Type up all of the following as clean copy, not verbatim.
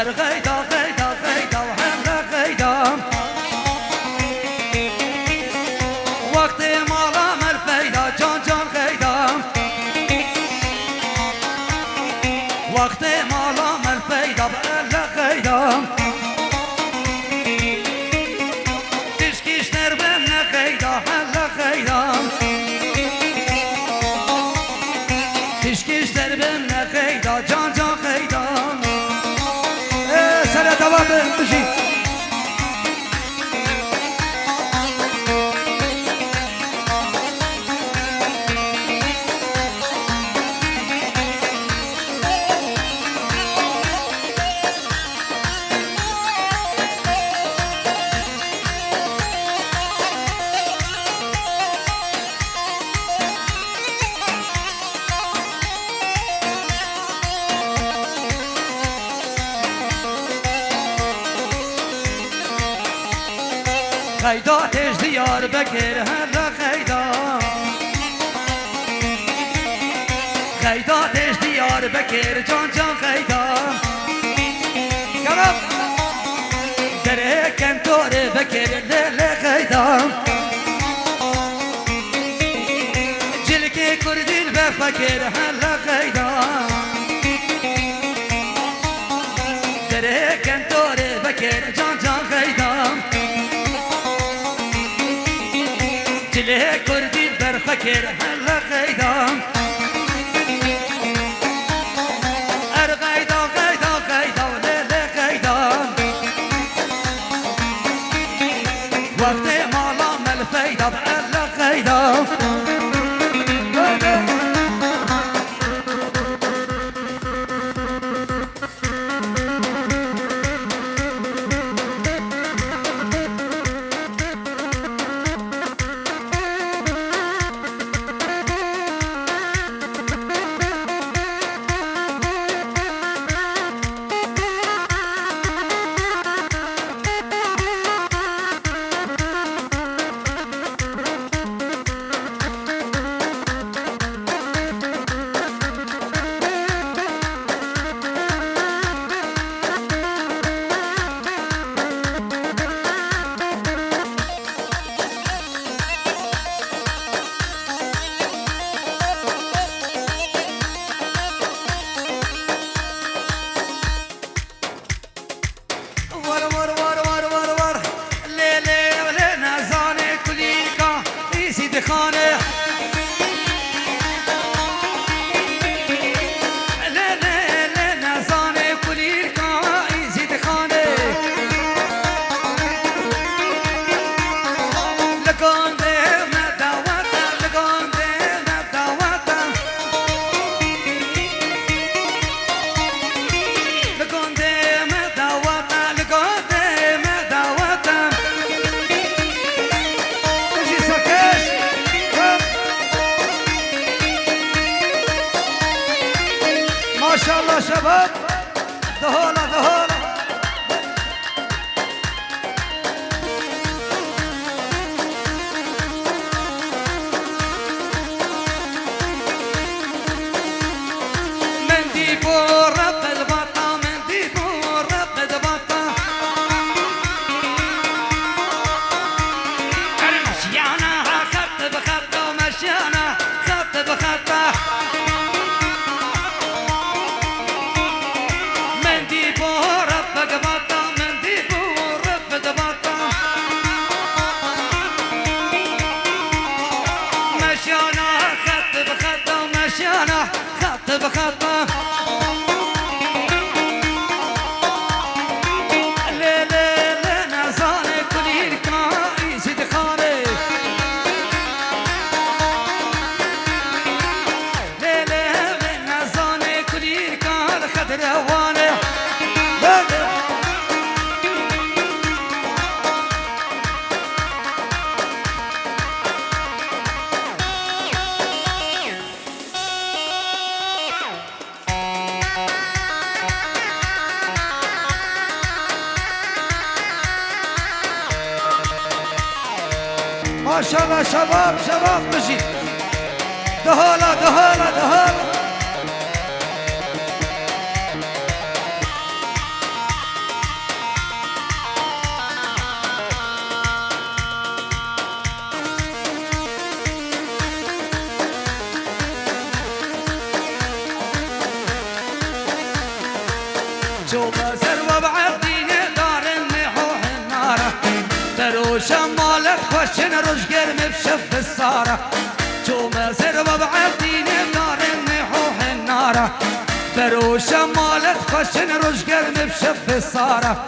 غيدا غيدا غيدا وهلا غيدا وقت مالا مرفيدا جان جان غيدا وقت مالا مرفيدا بألا غيدا تشكيش نربنا غيدا هلا غيدا تشكيش نربنا غيدا جان جان غيدا سنة دوام بشي غيدا تج ديار بكر هلا غيدا غيدا تج ديار بكر جان جان غيدا كرم دره كنتور بكر ليلة غيدا جلكي كردي بفكر هلا غيدا دره كنتور بكر جان جان غيدا جله كردي برفكر هلا غيدا غيدا غيدا غيدا وليلة غيدا وقت مالا ملفيدا بألا غيدا ما شاء الله شباب دهولا دهولا مندي بور رب البطة مندي بور رب البطة مشيانا خط بخطة مشيانا خط بخطة مشيانا خط بخطة ليلة نزاني كلير كاي زيد خاني ليلة نزاني كلير كان خدر هواني ما شاء الله شباب شباب مشي دهولا دهولا دهولا شو بزر وبعدين دار النحوح النارة دروش مالك خوشن رجقر مبشف السارة شو بزر وبعدين دار النحوح النارة دروش مالك خوشن رجقر مبشف السارة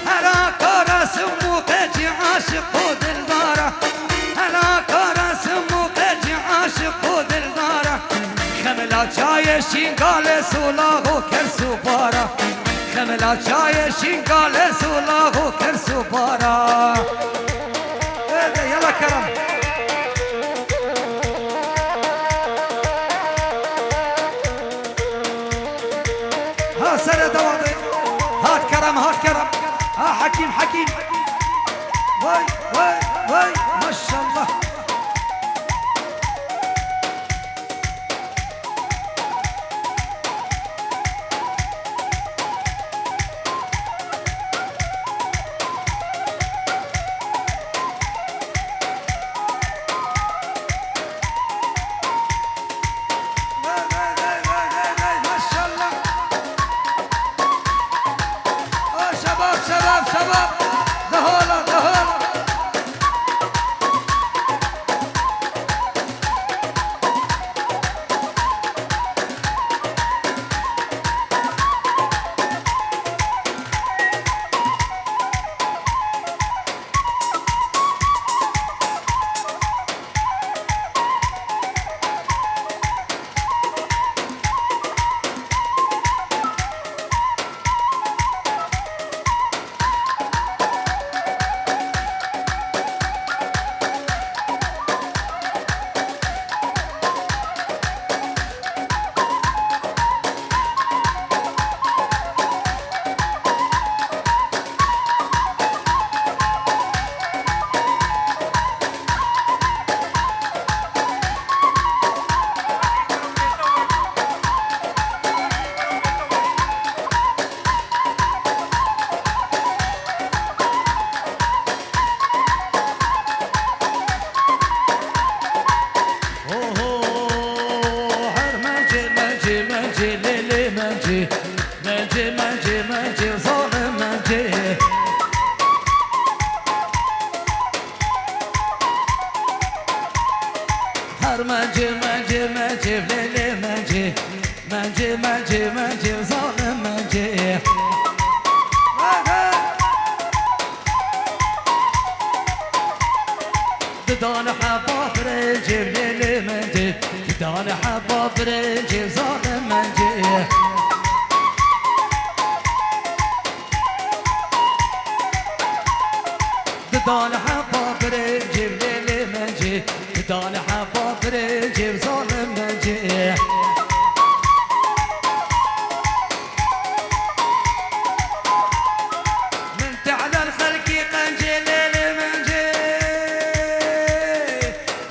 هلا كارا سموقتي عاشق ودلدارة هلا كارا سموقتي عاشق ودلدارة خملا چایشین گال سولاغو کرسو بارا خملا چایشین گال سولاغو کرسو بارا يلا كرم ها سر دواضي هات كرم هات كرم ها حكيم حكيم واي واي واي ما شاء الله شباب دهولا دهولا منجي ظالم منجي هر منجي بليلي منجي ظالم منجي ددان حباب رنجي بليلي منجي ددان حباب رنجي ظالم منجي دان حباب رنجي بليلي منجي دان حباب رنجي ظالم منجي من تعلى الخلق قنجي ليلي منجي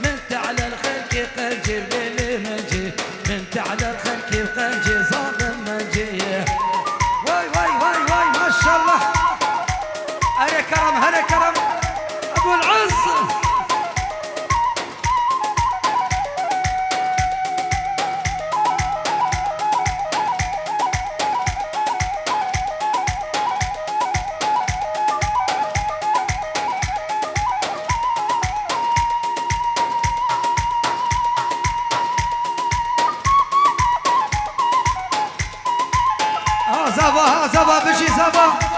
من تعلى الخلق قنجي بليلي منجي من تعلى الخلق قنجي ظالم منجي واي ما شاء الله هلا كرم هلا كرم ابو العز زبا بشي زبا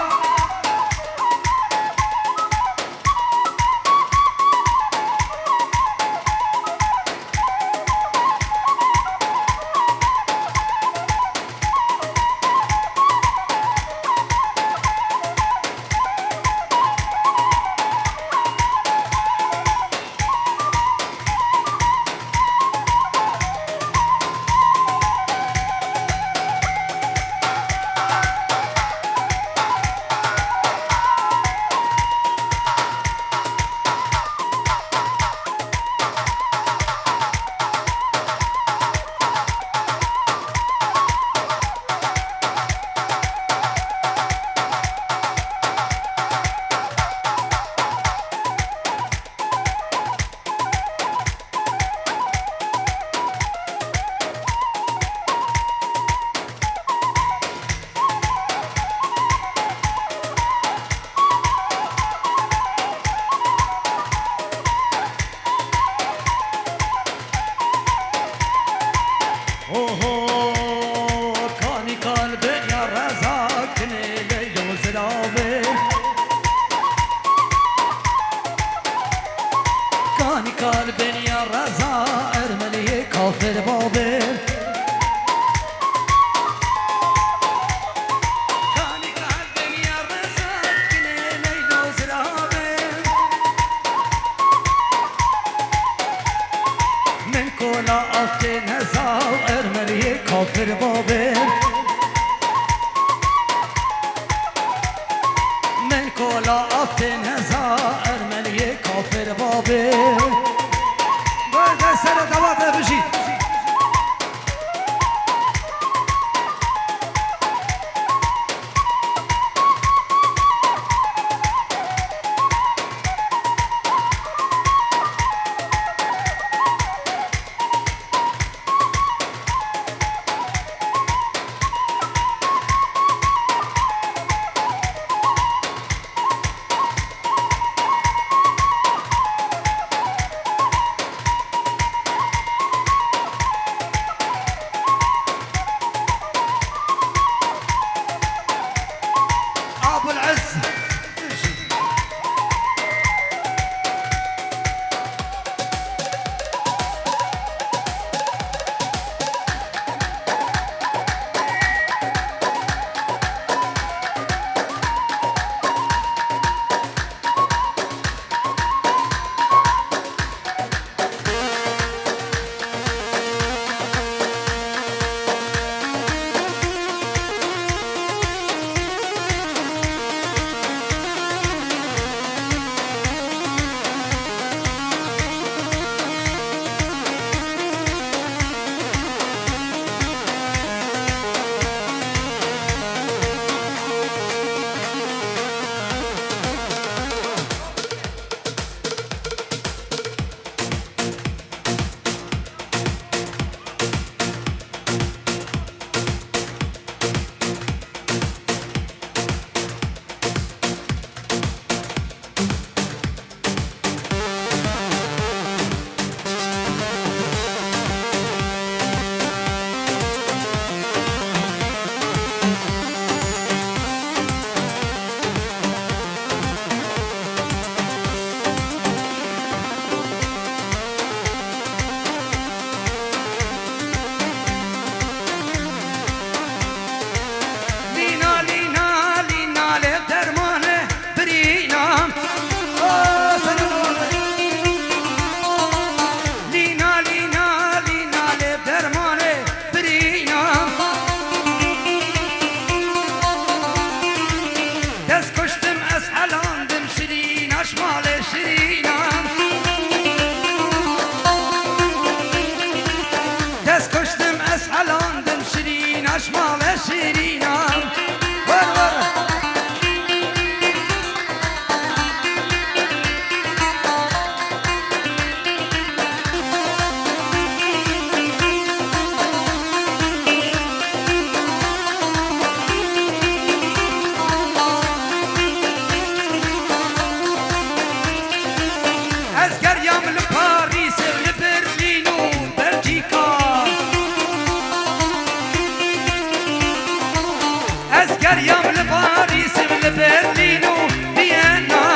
گریم لپاریس لبرلین و وینا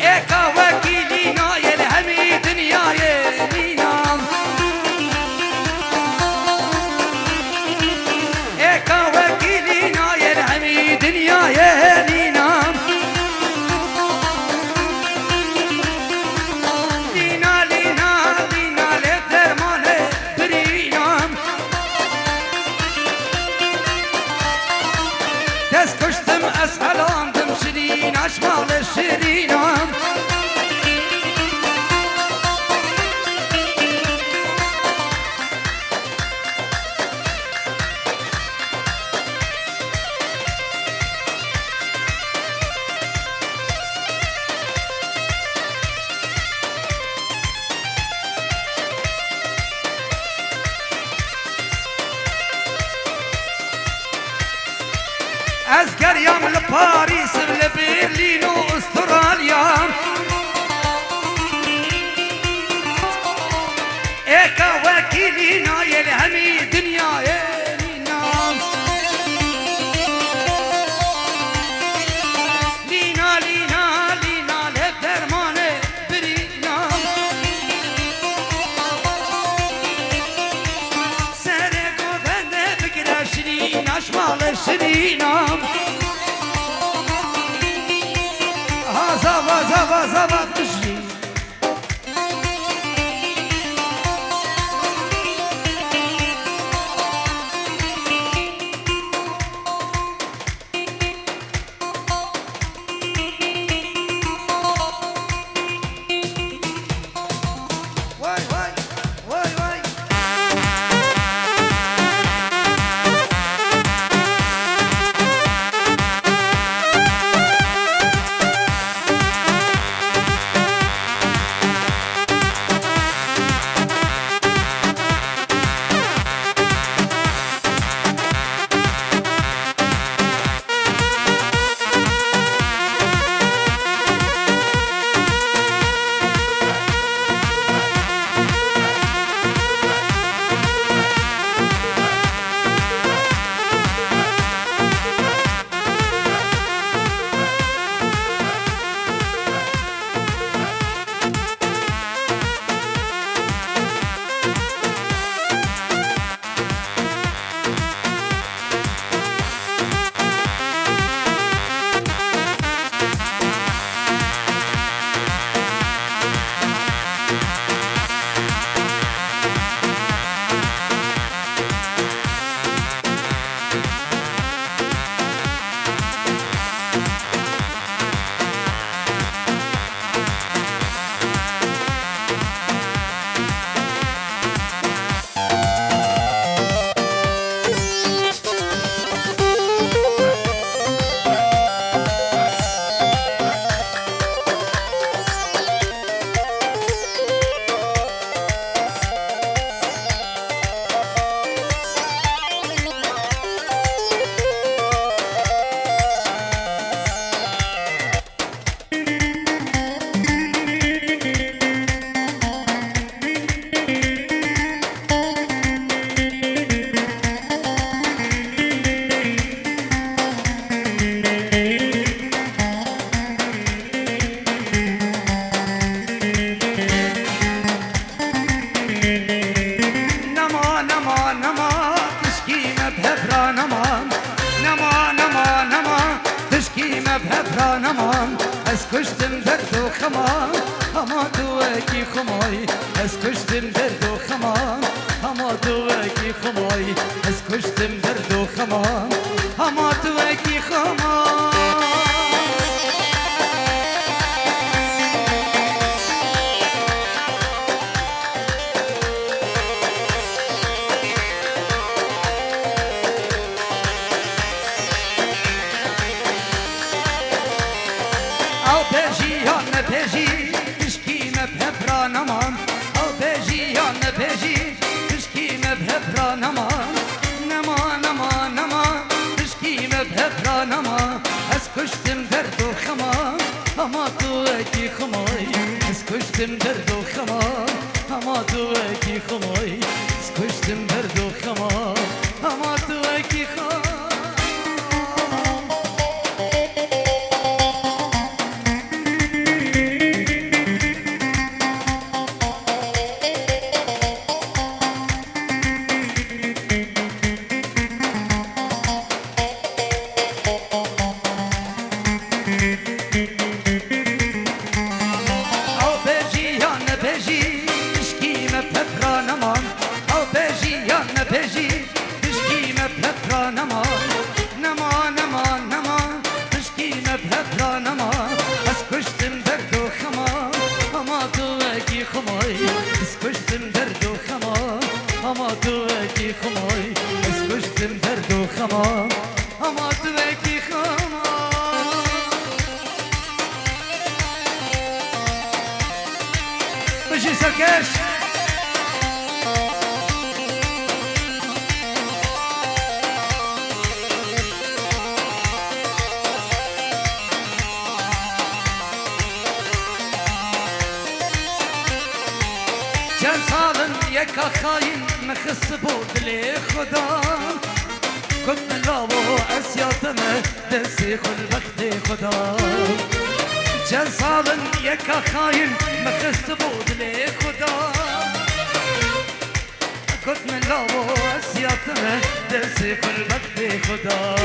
ایکا وکیلی نایل همی دنیای نینام ایکا وکیلی نایل همی دنیای نینام لینا لینا لینا لدرمان برینام دست کشتم از حلاندم شیرین اشمال شیرینم از گریم لپاریس لبرلین و استرالیا ایکا وکیلی نایل همی دنیای نینام لینا لینا لینا لدرمان برینام سر گوبنده بگره شیرین اشمال شیرینام زوا زوا زوا بشری وای وای وای وای از کشتم درد و خمان اما تو اکی خمای از کشتم درد و خمان اما تو اکی خمای از کشتم درد و خمان اما تو اکی خمان کشتم درد و خمان اما تو اکی خمای از کشتم درد و خمان هما تو وکی خمای سکشتم درد و خما هما تو وکی خما یکا خاین مخص بود لی خدا کن لاو اسیاتمه دستی خل وقت خدا چند سالن یکا خاین مخص بود لی خدا کن لاو اسیاتمه دستی خل وقت خدا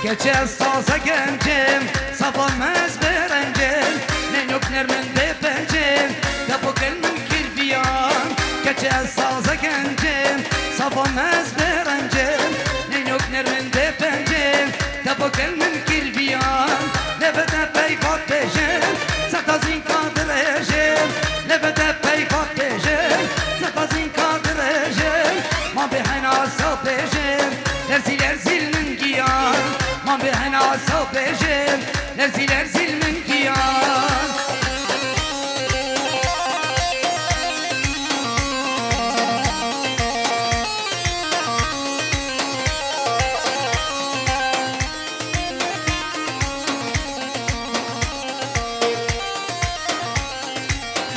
Gece saza gencim, sabahmez berencim Ne yok nermen de bencim, da bu gelmem kirbiyan Gece saza gencim, sabahmez berencim Ne yok nermen de bencim, da bu gelmem kirbiyan Ne bede peyvat bejim, satazin kadrejim Ne bede peyvat bejim, satazin kadrejim Ma behena sabejim, erzil erzilmin giyan ما به هناسا بجم لرزی لرزی من گیان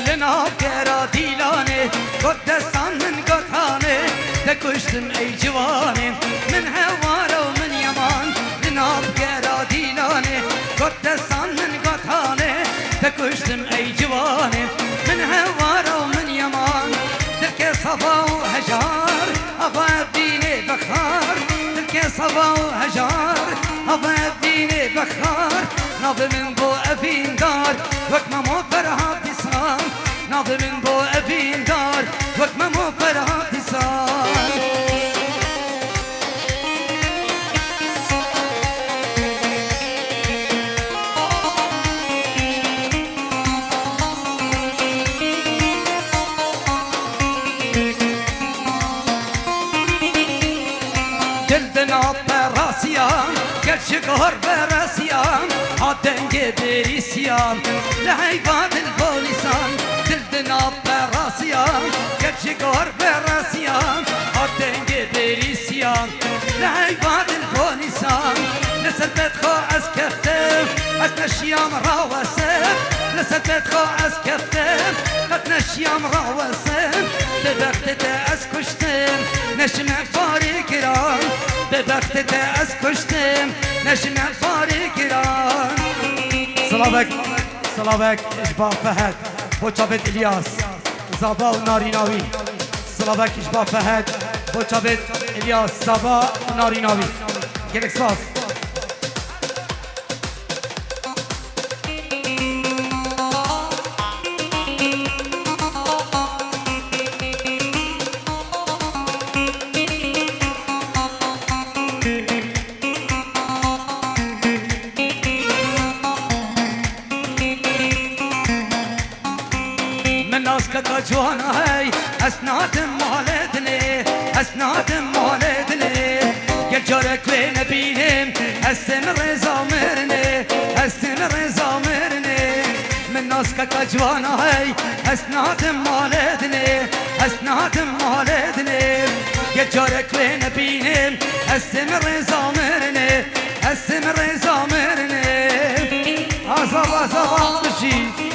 لنا گرا دیلانه گد دستان من گتانه تکشتم ای جوانه من هوارا و من یمان ناب گرا دیلانه گد دستان من گتانه تکشتم ای جوانه من هوارا و من یمان دلک صفا و هجار هوا بینه بخار دلک صفا و هجار هوا بینه بخار ناب من بو ابین دار وقت ممو فرهاتی سان ناب من بو ابین دار وقت ممو فرهاتی سان شكر براسيان عدنجي بريسيان لعيبان البوليسان دلدنا براسيان قد شكر براسيان عدنجي بريسيان لعيبان البوليسان لسلبت خو اسكفتم اتنشيام راوسم لسلبت خو اسكفتم اتنشيام راوسم ببختت اسكشتم نشم فاري كرام ببختت اسكشتم نشم فاري كرام سلامك سلامك إشباه فهد بوچابت إلياس زابا و ناريناوي سلامك إشباه فهد بوچابت الیاس سابا ناری ناوی گلک سپاس اسكك جوانا هاي اسناد مالتني اسناد مالتني يا جارك وين بينم استمر زامرني استمر زامرني من اسكك جوانا هاي اسناد مالتني اسناد مالتني يا جارك وين بينم استمر زامرني استمر زامرني عصب عصب بشي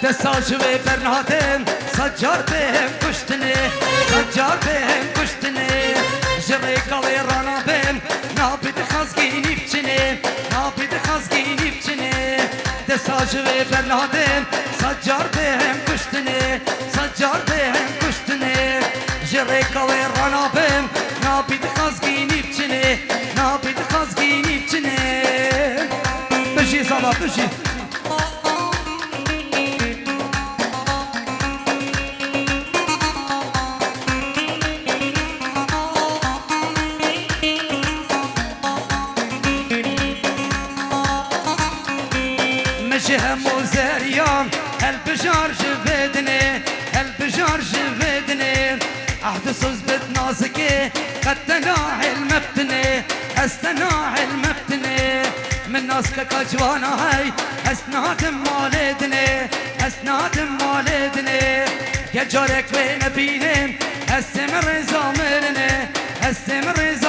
دستاش و برنادم سجار بهم کشتنه سجار بهم کشتنه جری کالی رانا بهم نابید خزگینی بچنه نابید خزگینی بچنه دستاش و برنادم سجار بهم کشتنه سجار بهم کشتنه جری کالی رانا بهم نابید خزگینی بچنه نابید خزگینی بچنه بشی سالا بشی همو زريان البجار جبدني البجار جبدني عهد صوز بتنازكي قد تناعي المبتني استناعي المبتني من ناسك كجوانا هاي اسناد مالدني اسناد مالدني يا جارك وين بينم استمر زامرني استمر زامرني